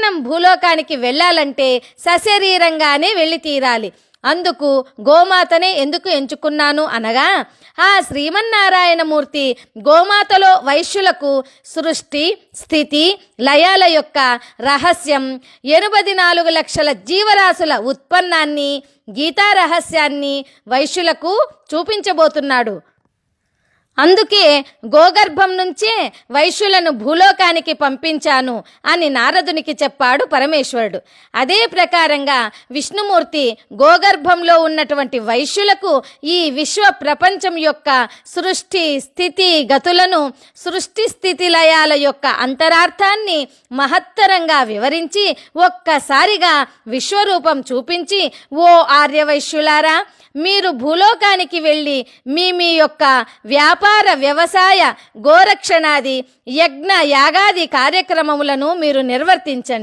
మనం భూలోకానికి వెళ్ళాలంటే సశరీరంగానే వెళ్ళి తీరాలి. అందుకు గోమాతనే ఎందుకు ఎంచుకున్నాను అనగా, ఆ శ్రీమన్నారాయణమూర్తి గోమాతలో వైశ్యులకు సృష్టి స్థితి లయాల యొక్క రహస్యం 84 లక్షల జీవరాశుల ఉత్పన్నాన్ని గీతా రహస్యాన్ని వైశ్యులకు చూపించబోతున్నాడు. అందుకే గోగర్భం నుంచే వైశ్యులను భూలోకానికి పంపించాను అని నారదునికి చెప్పాడు పరమేశ్వరుడు. అదే ప్రకారంగా విష్ణుమూర్తి గోగర్భంలో ఉన్నటువంటి వైశ్యులకు ఈ విశ్వ ప్రపంచం యొక్క సృష్టి స్థితి గతులను, సృష్టి స్థితి లయాల యొక్క అంతరార్థాన్ని మహత్తరంగా వివరించి ఒక్కసారిగా విశ్వరూపం చూపించి, ఓ ఆర్యవైశ్యులారా, మీరు భూలోకానికి వెళ్ళి మీ యొక్క వ్యాపార వ్యవసాయ గోరక్షణాది యజ్ఞ యాగాది కార్యక్రమములను మీరు నిర్వర్తించండి.